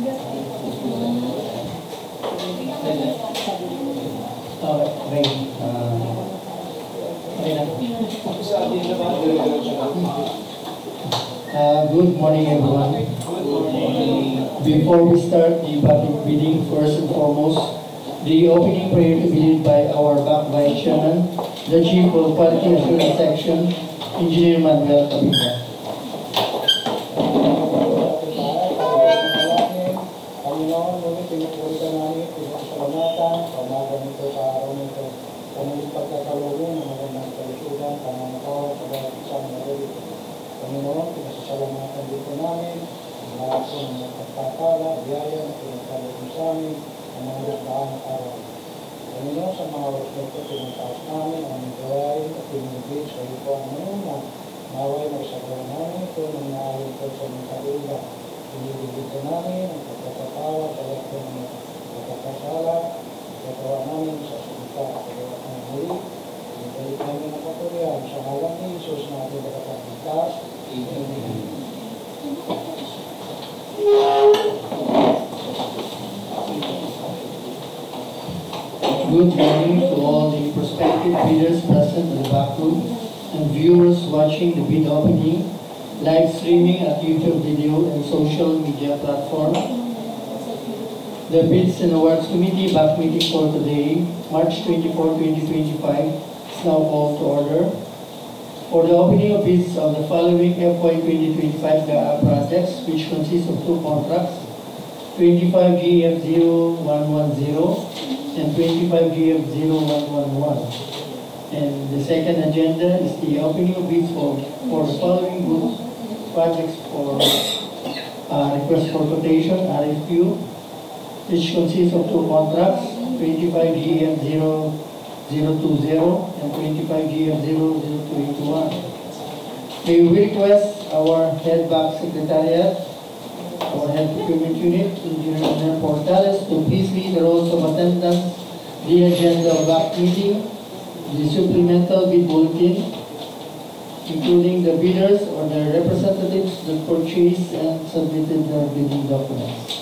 Good morning, everyone. Before we start the public reading, first and foremost, the opening prayer to be led by our back vice chairman, the chief of quality assurance section, Engineer Manuel Capilla. Panginoon, ngunit pinupuritan namin, pinasalamatan, pamagan nito sa araw nito, kanilang pagkakalugin ng magandang kalusugan, pangangatawan sa bawat isang narito. Panginoon, pinasasalamatan dito namin, ang lahat po ng mga pagkakala, biyaya na pinagkalugin sa amin, ang mga nagdaan araw. Panginoon, sa mga oras nito, pinataas namin ang mga gawain at pinunugin sa iyo po ang manuna, naway magsagawa namin ito ng naayon ko sa mga kalugan. Piniligitan namin ang pagkakatawa sa lahat ng mga pagkakasala, pagkatawa namin sa salita at pagkatawa ng muli. Pinibalik namin ang kapurihan sa ngalan ni Jesus na ating nakapagligtas. Amen. Good morning to all the prospective bidders present in the back room and viewers watching the bid opening, live streaming at YouTube video and social media platform. The Bids and Awards Committee back meeting for today, March 24, 2025 is now called to order. For the opening of bids of the following FY 2025 GAA projects, which consists of two contracts, 25 GF0110 and 25 GF0111. And the second agenda is the opening of bids for the following goods projects for request for quotation, RFQ, which consists of two contracts, 25 GF0020 and 25 GF00281. May we request our head back secretariat, our head procurement unit, Engineer Portales, to please read the rules of attendance, the agenda of back meeting, the supplemental bid bulletin, including the bidders or their representatives that purchased and submitted their bidding documents.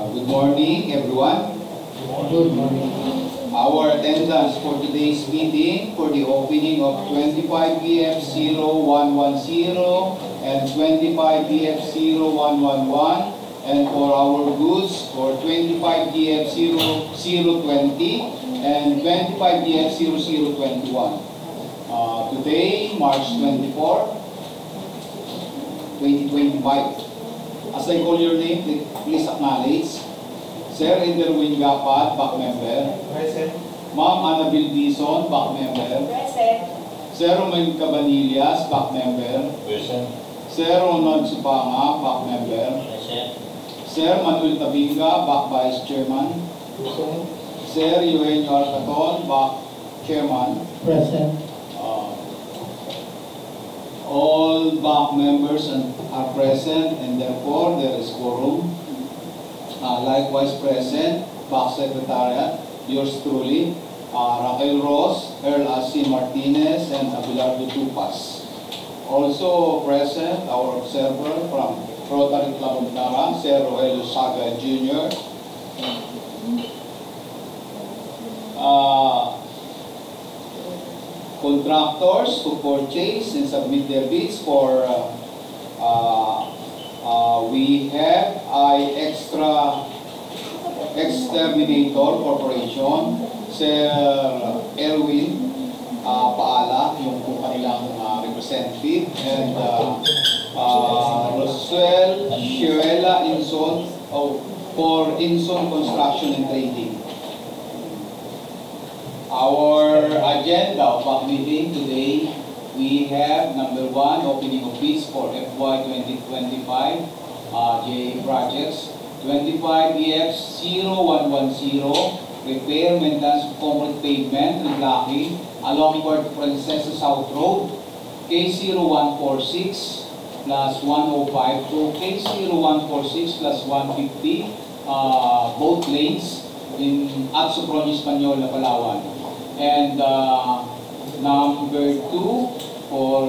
Good morning, everyone. Good morning. Our attendance for today's meeting for the opening of 25 BF0110 and 25 BF0111 and for our goods for 25 BF0020 and 25 BF0021. Today, March 24, 2025. As I call your name, please acknowledge. Sir Enderwin Gapat, back member. Present. Ma'am Annabel Dizon, back member. Present. Sir Romain Cabanillas, back member. Present. Sir Ronald Supanga, back member. Present. Sir Manuel Tabinga, back vice chairman. Present. Sir Eugenio Arcaton, back chairman. Present. All back members are present and therefore there is quorum. Likewise present, back secretariat, yours truly, Raquel Ross, Earl Asin Martinez, and Abelardo Tupas. Also present, our observer from Rotary Club of Tara, Sir Rogelio Saga Jr. Contractors who purchase and submit their bids for we have Exterminator Corporation, Sir Erwin Paala, yung po kanilang representative, and Roswell Shirela Inson for Inson Construction and Trading. Our agenda of our meeting today, we have number 1, opening of bids for FY 2025 GA projects, 25 EF0110, repair, maintenance of concrete pavement, reblocking along Port Princesa South Road, K0146, plus 105 to K0146 plus 150, both lanes at Sopron Espanyol, Palawan. And number 2 for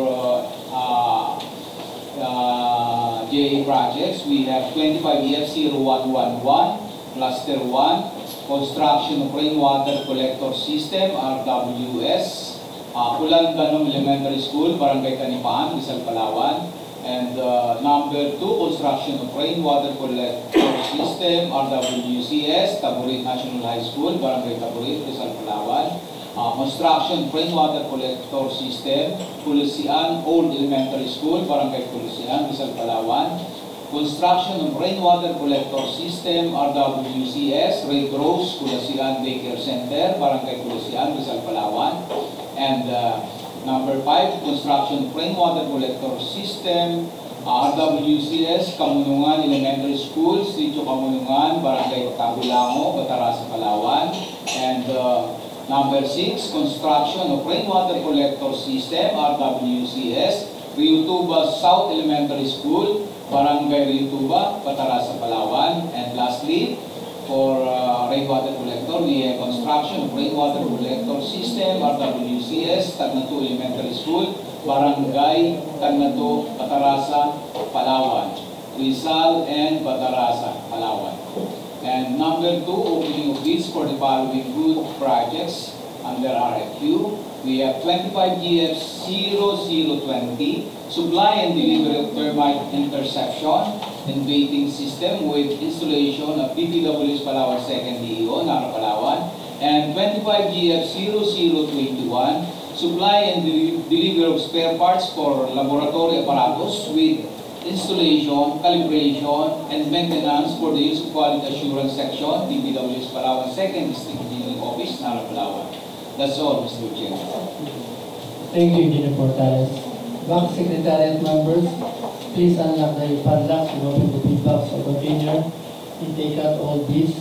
JA projects, we have 25EF0111 Cluster 1, construction of rainwater collector system, RWS, Ulandanong Elementary School, Barangay Kanipaan, Rizal, Palawan. And number 2, construction of rainwater collector system, RWCS, Taburit National High School, Barangay Taburit, Rizal, Palawan. Construction of rainwater collector system, Pulusian Old Elementary School, Barangay Pulusian, Rizal, Palawan. Construction of rainwater collector system, RWCS, Red Rose, Pulusian Daycare Center, Barangay Pulusian, Rizal, Palawan. And number 5, construction of rainwater collector system, RWCS, Kamunungan Elementary School, Sitio Kamunungan, Barangay Tabulango, Batarasa, Palawan. And number 6, construction of rainwater collector system, RWCS, Riutuba South Elementary School, Barangay Riutuba, Batarasa, Palawan. And lastly, for rainwater collector, we have construction of rainwater collector system, RWCS, Tagnato Elementary School, Barangay Tagnato, Batarasa, Palawan. Rizal and Batarasa, Palawan. And number 2, opening of bids for the following good projects under RFQ. We have 25GF0020, supply and delivery of termite interception and baiting system with installation of PPW's Palawan 2nd DEO, Nara, Palawan. And 25GF0021, supply and delivery of spare parts for laboratory apparatus with installation, calibration, and maintenance for the use of quality assurance section, DPW's Palawan 2nd District Engineering Office, Nara, Palawan. That's all, Mr. Chairman. Thank you, Engineer Portales. Back Secretariat members, please unlock the padlocks and open the bid box of container and take out all bids.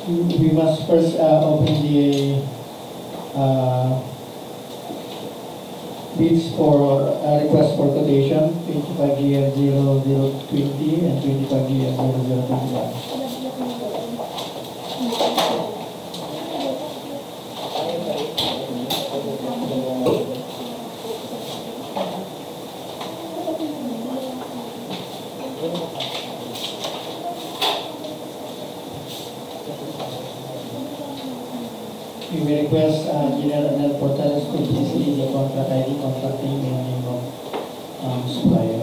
We must first open the bids for request for quotation, 25GF0020 and 25GF0021. We may request Engineer Anel Portales to please read the contract ID, contract name, and name of supplier.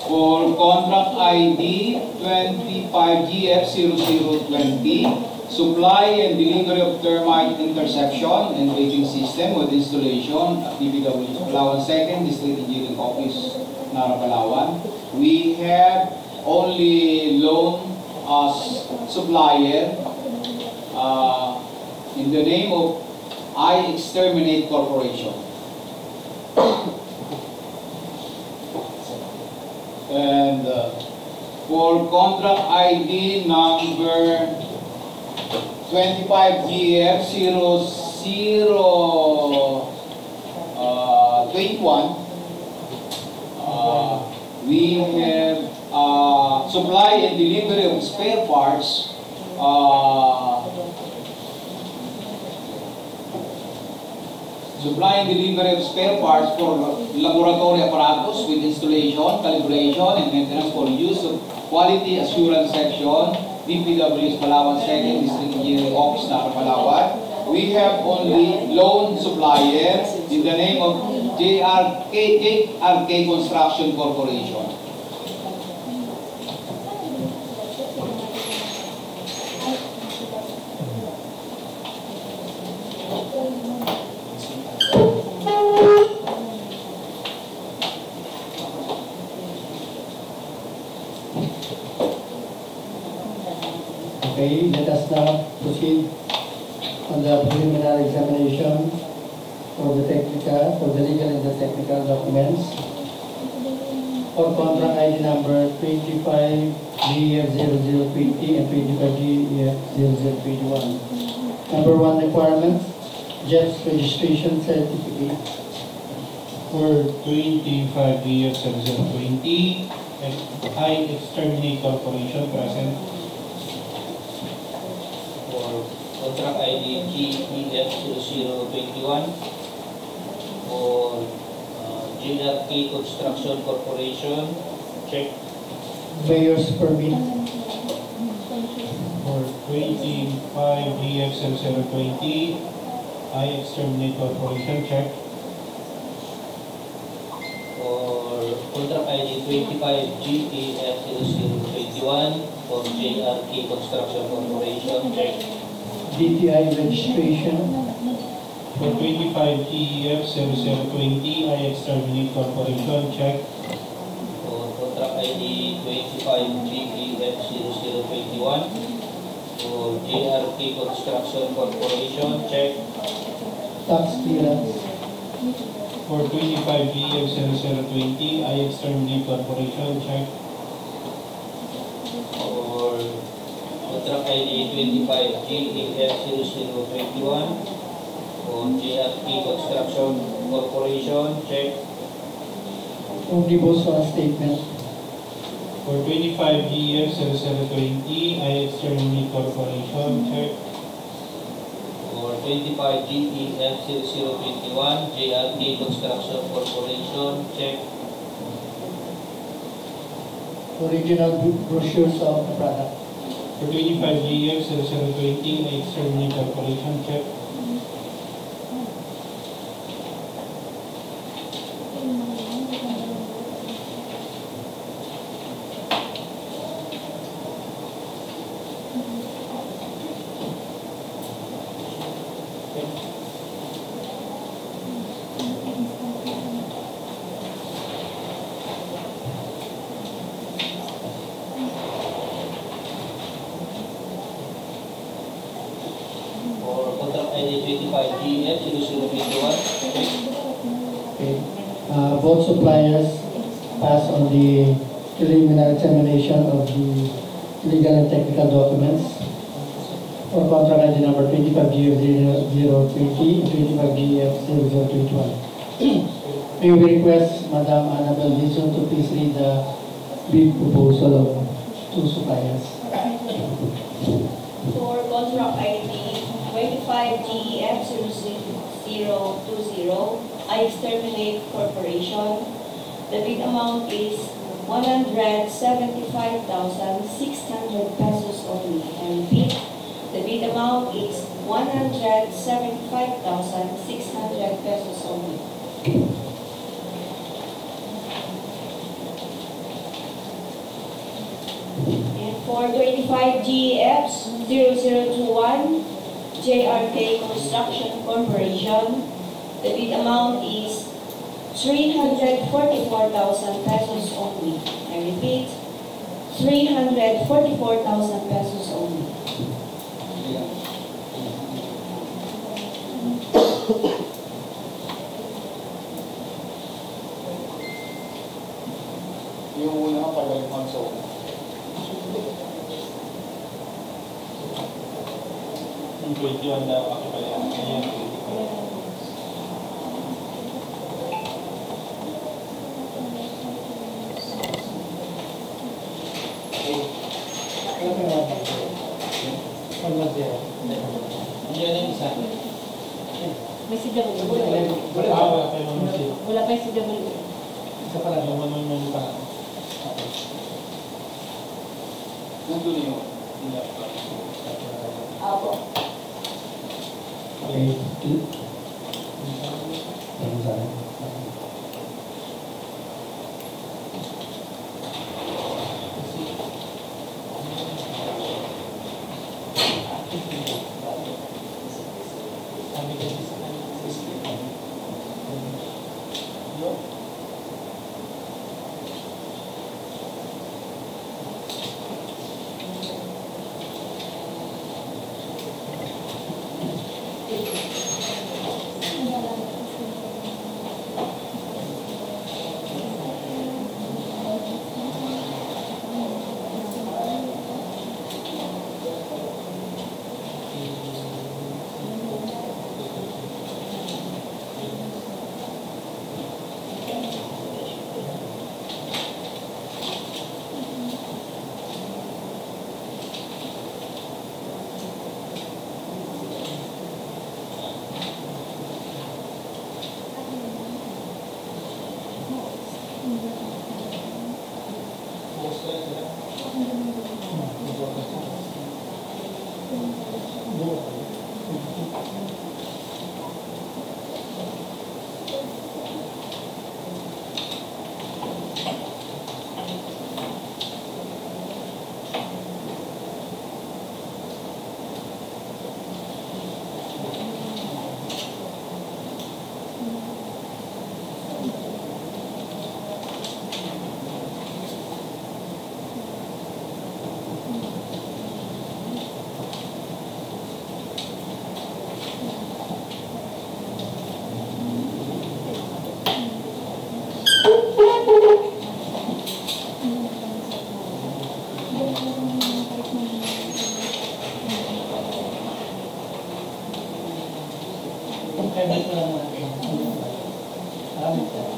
For contract ID 25GF0020, supply and delivery of termite interception and baiting system with installation at DPW Palawan 2nd District Engineering Office, Nara, Palawan. We have only loan as supplier in the name of I Exterminate Corporation. And for contract ID number 25GF0021, we have supply and delivery of spare parts supply and delivery of spare parts for laboratory apparatus with installation, calibration, and maintenance for use of quality assurance section, DPW's Palawan 2nd District Engineering Office, Nara, Palawan. We have only loan supplier in the name of JRK Construction Corporation. Okay, let us now proceed on the preliminary examination for the legal and the technical documents for contract ID number 25GF0020 and 25GF0021. Number 1 requirements, JET's registration certificate. For 25DF0020, I Exterminate Corporation present. For contract ID GEF0021 for JRK Construction Corporation, check. Mayor's permit. For 25DF0020, I Exterminate Corporation check. For contract ID 25GEF0021 for JRK Construction Corporation, check. DTI registration. For 25GEF0020, I Exterminate Corporation check. For contract ID 25GEF0021 for JRK Construction Corporation, check. Tax clearance. For 25GEF0020, I Exterminate Corporation check. For contract ID 25GEF0021 for JRK Construction Corporation, check. Omnibus statement. For 25GEF0020, I Exterminate Corporation check. For 25GEF0021 JRK Construction Corporation, check. Original brochures of the product. For 25GEF0020, I Exterminate Corporation check. For contract ID 25GEF0021, check. Okay. Both suppliers pass on the preliminary examination of the legal and technical documents for contract ID number 25GF0020 and 25GF0021. May we request Madam Annabel Dizon to please read the bid proposal of two suppliers. For contract ID 25GEF0020, I Exterminate Corporation, the bid amount is 175,600 pesos only. And repeat, the bid amount is 175,600 pesos only. And for 25GEF0021, JRK Construction Corporation, the bid amount is 344,000 pesos only. I repeat, 344,000 pesos only. Yung una pagaling console. Yung 21 na kakipalayan. Ayan, 25. Yan yung isa. May CW. Wala kayo naman siya. Wala pa yung CW. Isa pa lang. Yung naman pa. Nandun yun. Apo. Okay. Private na lang muna. Maraming po.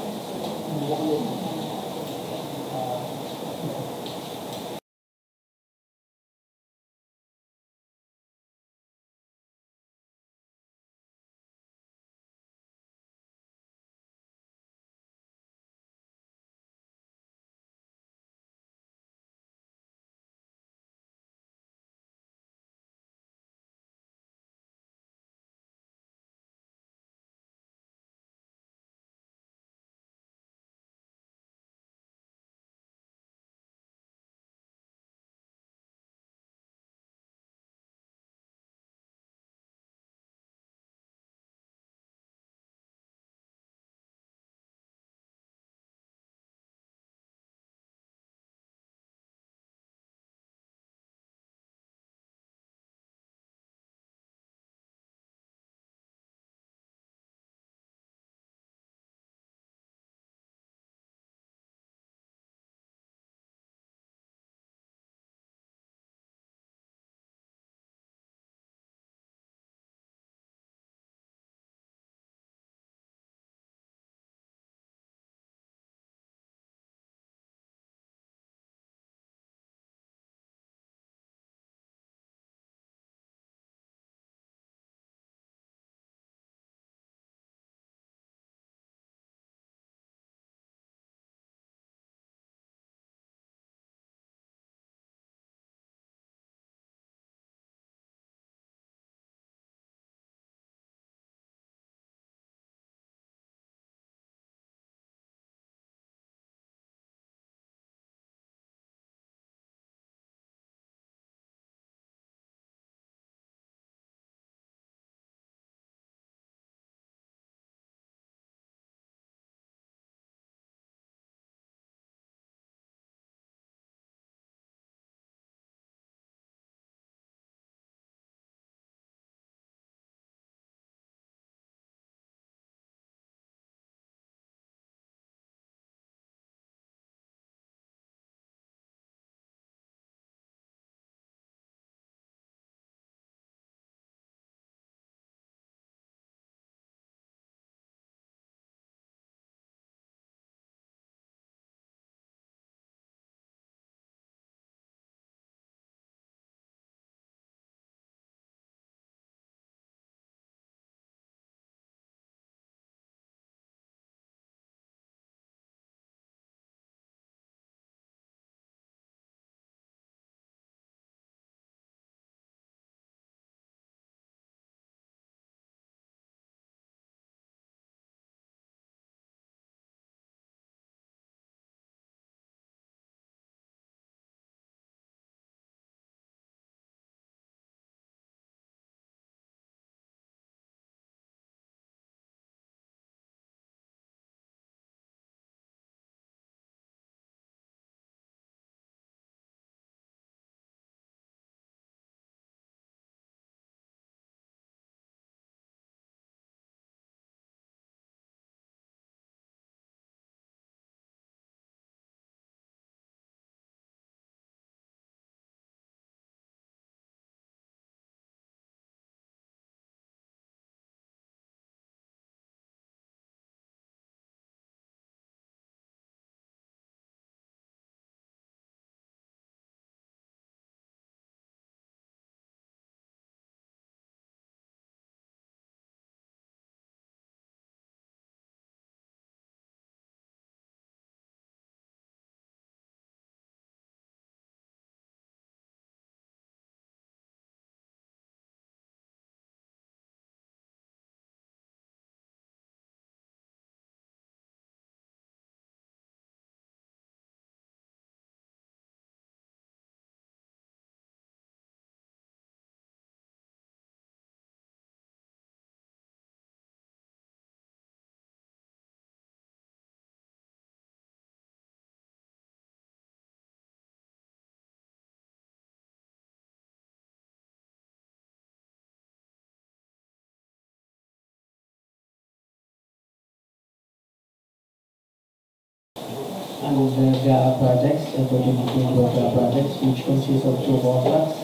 and the GAA projects, the 2022 GAA projects, which consists of two contracts,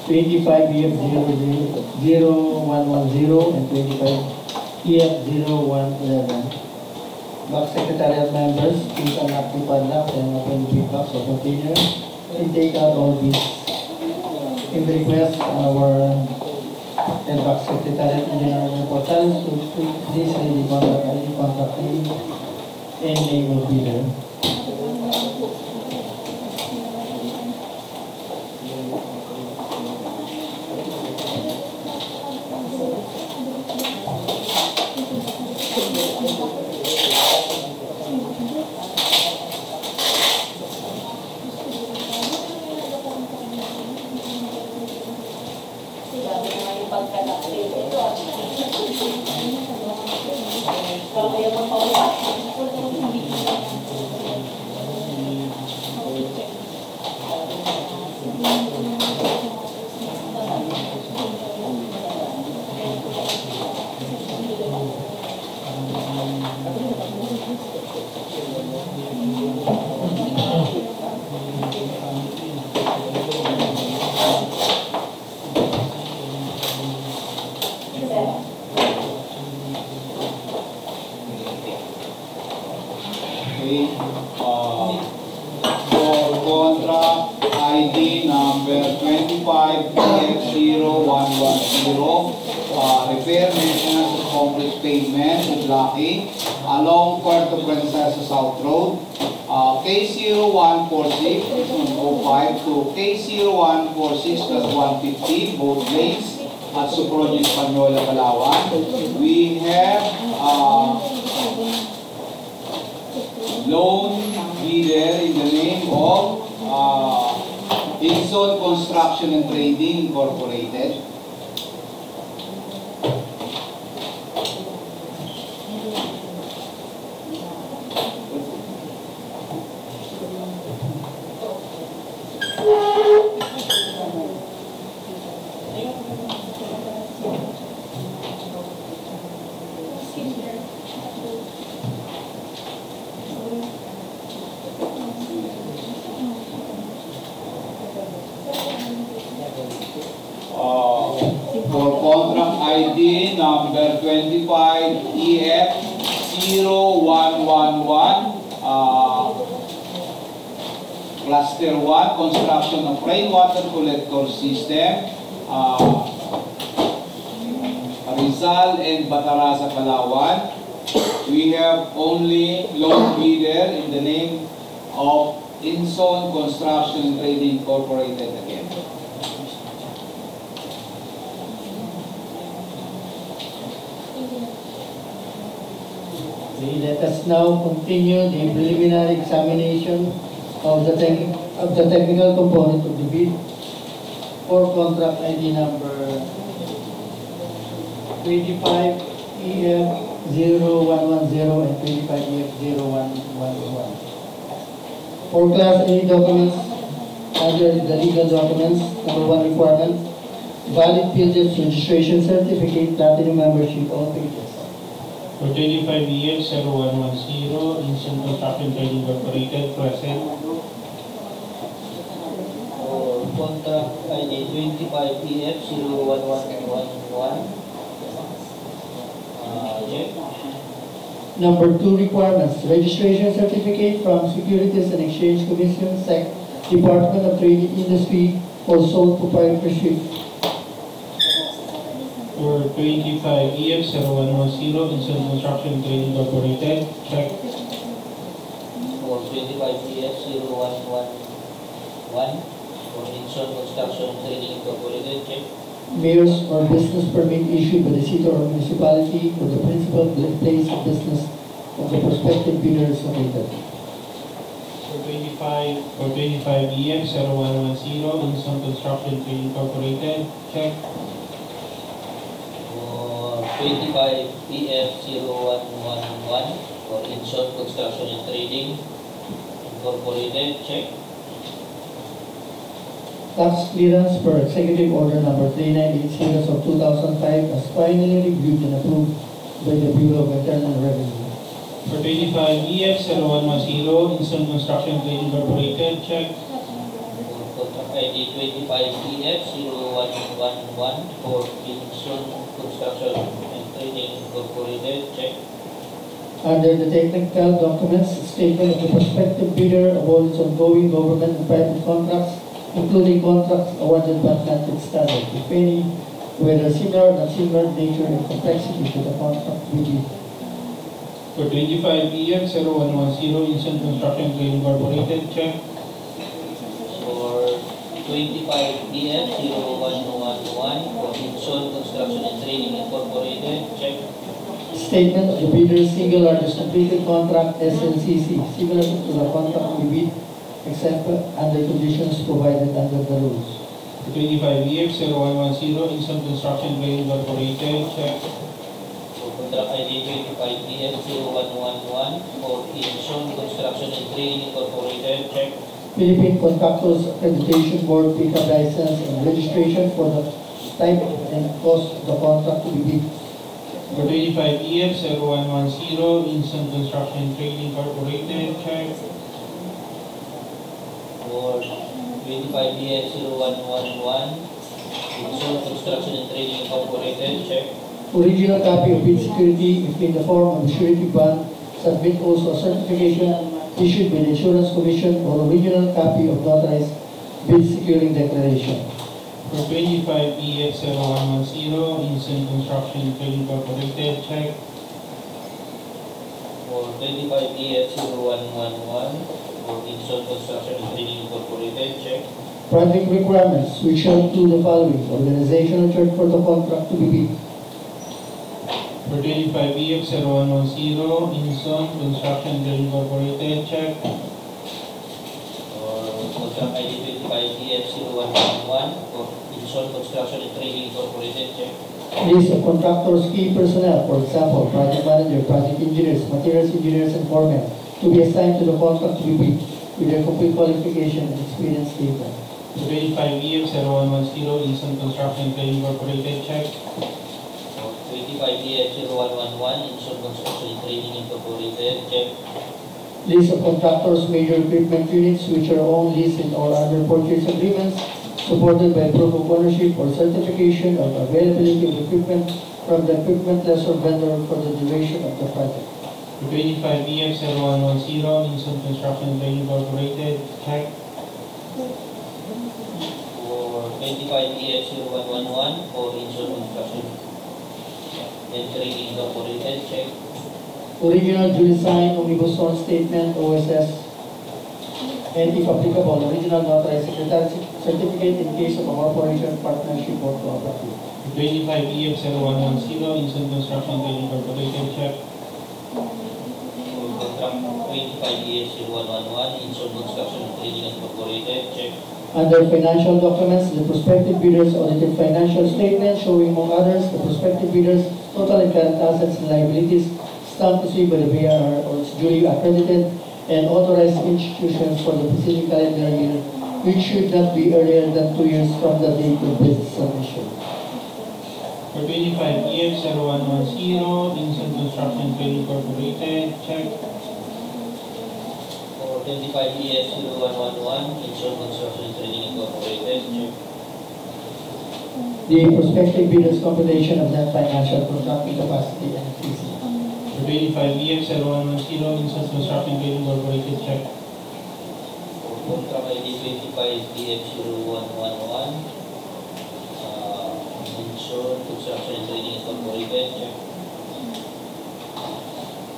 25 years 01110 and 25 EF0111. Box Secretariat members, please unlock the padlocks and open the big box or container and take out all these. In the request, our head box secretariat engineer portals to please read the contract name and name of bidder. Okay. For contract ID number 25EF0110, repair, maintenance, and complete pavement with Lucky along Puerto Princesa South Road, K0146.05 to K0146+150, both lanes at Sucronia Española, Palawan. We have loan bidder in the name of Inson Construction and Trading Incorporated. For contract ID number 25EF0111, Cluster 1, construction of rainwater collector system, Rizal and Bataraza, Palawan. We have only loan bidder in the name of Inson Construction and Trading Incorporated again. Okay, let us now continue the preliminary examination of the technical component of the bid for contract ID number 25EF0110 and 25EF0111. For Class A documents, under the legal documents, number 1 requirement, valid PLDS registration certificate, platinum membership, all pages. For 25EF0110, Inson Construction Trading Incorporated, present. For contract ID 25EF0111, check. Number 2 requirements, registration certificate from Securities and Exchange Commission, SEC, Department of Trade and Industry, or sole proprietorship. For 25EF0110, Inson Construction Trading Incorporated, check. For 25EF0111, for Inson Construction Trading Incorporated, check. Mayor's or business permit issued by the city or municipality for the principal place of business of the prospective bidder is located. For 25EF0110, Inson Construction Trading Incorporated, check. For 25EF0111, for Inson Construction and Trading Incorporated, check. Tax clearance per Executive Order number 3980 of 2005 as finally reviewed and approved by the Bureau of Internal Revenue. For 25EF0110, Inson Construction Trading Incorporated, check. For contract ID 25EF0111, for Inson Construction and Trading Incorporated, check. Under the technical documents, statement of the prospective bidder of all its ongoing government and private contracts, including contracts awarded but not extended, if any, whether similar or not similar nature and complexity to the contract bid. For 25 EF 0110, Instant Construction Trade Incorporated, check. For 25 EF 0111, for Inson Construction and Trading Incorporated, check. Statement of the bidder's single largest completed contract, SLCC, similar to the contract we bid, except under conditions provided under the rules. For 25 EF 0110, Instant Construction Trade Incorporated, check. For Contract ID 25 EF 0111, for Inson Construction and Trading Incorporated, check. Philippine Contractors Accreditation Board pickup license and registration for the type and cost of the contract to be bid. For 25 EF 0110, Instant Construction Trade Incorporated, check. For 25 EF 0111, Inson Construction and Trading Incorporated, check. Original copy of bid security, if in the form of a surety bond, submit also a certification issued by the Insurance Commission or original copy of notarized bid securing declaration. For 25 EF 0110, Instant Construction Trade Incorporated, check. For 25 EF 0111, for Inson Construction and Trading Incorporated, check. Project requirements, which shall include the following: organizational chart for the contract to be bid. For 25 EF 0110, Instant Construction Trade Incorporated, check. For Contract ID 25 EF 0111, for Inson Construction and Trading Incorporated, check. List of contractors' key personnel, for example, project manager, project engineers, materials engineers, and foremen, to be assigned to the contract to be bid, with their complete qualification and experience data. For 25 EF 0110, Instant Construction Trade Incorporated, check. For 25 EF 0111, Inson Construction and Trading Incorporated, check. List of contractors' major equipment units which are owned, leased, or under purchase agreements, supported by proof of ownership or certification of availability of equipment from the equipment lessor vendor for the duration of the project. For 25 EF 0110, Instant Construction Trade Incorporated, check. For 25 EF 0111, for Inson Construction and Trading Incorporated, check. Original duly signed omnibus sworn statement, OSS, and if applicable, original notarized secretary certificate in case of a corporation, partnership, or cooperative. For 25 EF 0110, Instant Construction Trade Incorporated, check. For Contract 25 EF 0111, Inson Construction and Trading Incorporated, check. Under financial documents, the prospective bidders audited financial statements showing, among others, the prospective bidders' total and current assets and liabilities stamped received by the BIR or its duly accredited and authorized institutions for the preceding calendar year, which should not be earlier than 2 years from the date of bid submission. For 25 EF 0110, Instant Construction Trade Incorporated, check. For 25 EF 0111, Inson Construction and Trading Incorporated, check. The prospective bidders' computation of net financial contracting capacity and fees. For 25 EF 0110, Instant Construction Trade Incorporated, check. For Contract ID 25 EF 0111, Inson Construction and Trading Incorporated, check.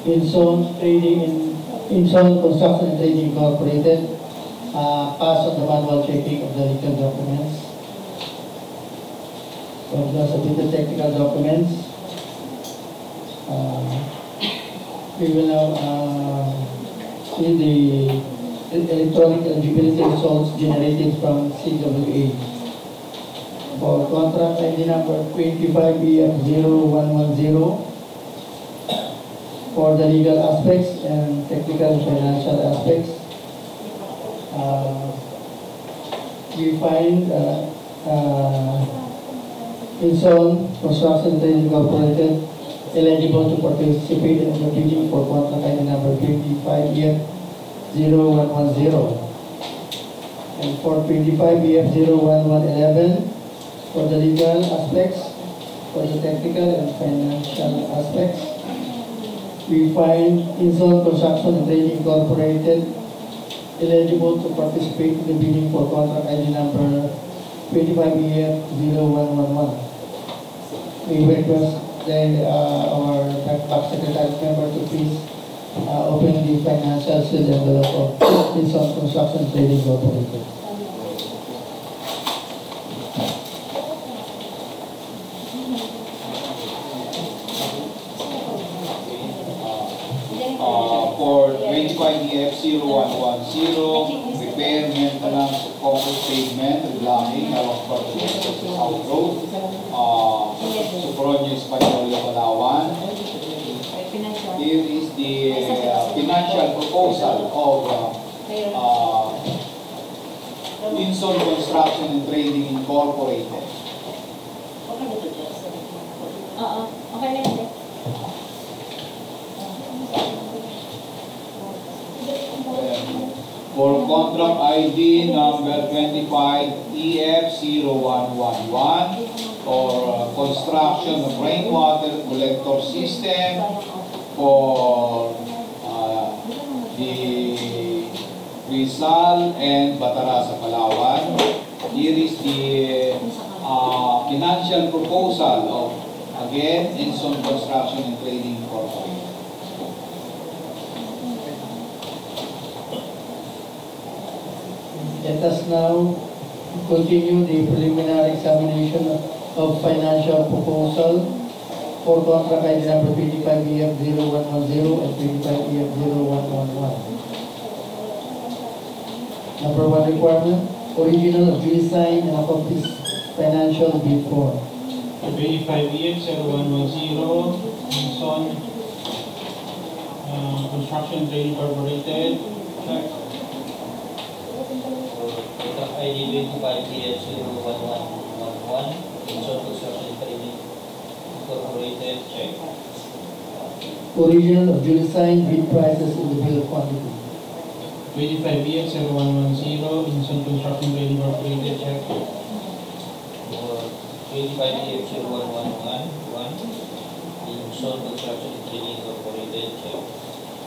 Inson Construction and Trading Incorporated, pass on the manual checking of the legal documents. From the submitted technical documents, we will now see the electronic eligibility results generated from CWA. For contract ID number 25 EF0110, for the legal aspects and technical and financial aspects, we find Inson Construction and Trading Incorporated eligible to participate in the bidding for contract ID number 25 EF0110. And for 25 EF0111, for the legal aspects, for the technical and financial aspects. We find Inzone Construction and Trading Incorporated eligible to participate in the bidding for contract ID number 25EF0111. We request our Back Secretary member to please open the financial seal envelope of Inzone Construction and Trading Incorporated. For 25EF0110, repair, maintenance of concrete pavement, reblocking along South Road, Socorro Espanyol, Palawan. Here is the financial proposal of Inzone Construction and Trading Incorporated. Oo, okay na yun. For contract ID number 25EF0111 for construction of rainwater collector system for the Rizal and Batara sa Palawan. Here is the financial proposal of, again, Inzone Construction and Trading Incorporated. Let us now continue the preliminary examination of financial proposal for contract ID number 25EF0110 and 25EF0111. Number 1 requirement, original of duly signed and accomplished financial bid form. 25EF0110, Inzone Construction Trading Incorporated. Check. Contract ID 25EF0111, Inzone Construction Trading Incorporated. Check. Original of duly signed bid prices in the bill of quantity. 25EF0110, Inzone Construction Trading Incorporated. Check. 25EF0111, Inzone Construction Trading Incorporated. Check.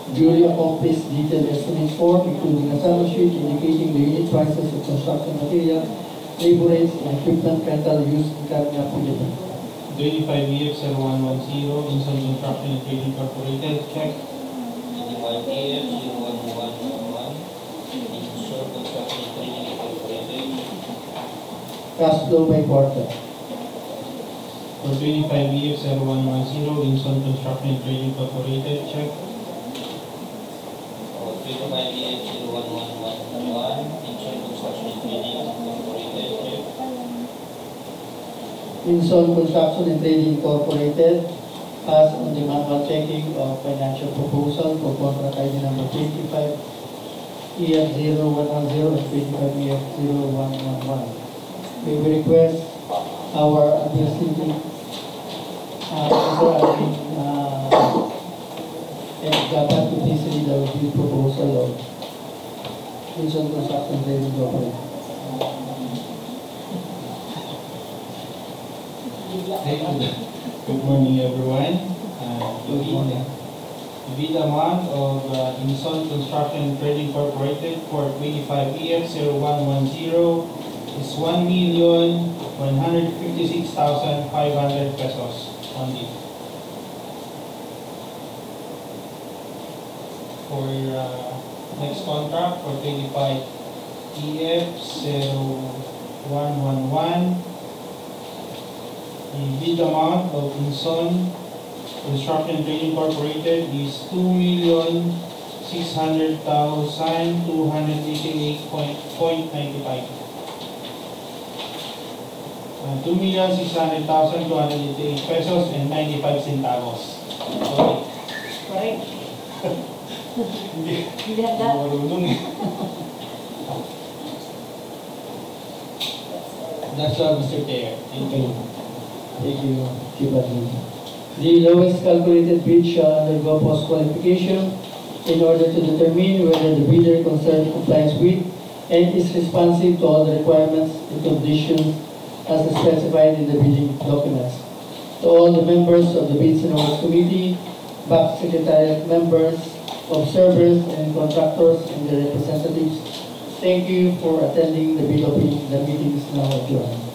Duly accomplished detailed estimate form, including a summary sheet indicating the unit prices of construction material, labor rates, and equipment rental used in carrying out the bid. 25EF0110, Inzone Construction and Trading Incorporated. Check. 25EF0111, Inzone Construction Trading Incorporated. Cash flow by quarter. For 25EF0110, Inzone Construction and Trading Incorporated. Check. 25EF0111, Inzone Construction Trading Incorporated. Check. Inzone Construction and Trading Incorporated has on the manual checking of financial proposal for contract ID number 25EF0110 and 25EF0111. We will request our administrative and dapat to please read the bid proposal of Inzone Construction and Trading Incorporated. Good morning, everyone. The bid amount of Inzone Construction and Trading Incorporated for 25EF0110 is 1,156,500 pesos only. For next contract for 25EF0111, the bid amount of Inzone Construction and Trading Incorporated is 2,600,288.95. 2,600,288 pesos and 95 centavos. Okay. Correct. Hindi. Hindi handa. Marunong eh. That's all, Mr. Chair. Thank you. Thank you, Chief Admin. The lowest calculated bid shall undergo post-qualification in order to determine whether the bidder concerned complies with and is responsive to all the requirements and conditions as specified in the bidding documents. To all the members of the Bids and Awards Committee, back secretariat members, observers and contractors and their representatives, thank you for attending the bid opening. The meeting is now adjourned.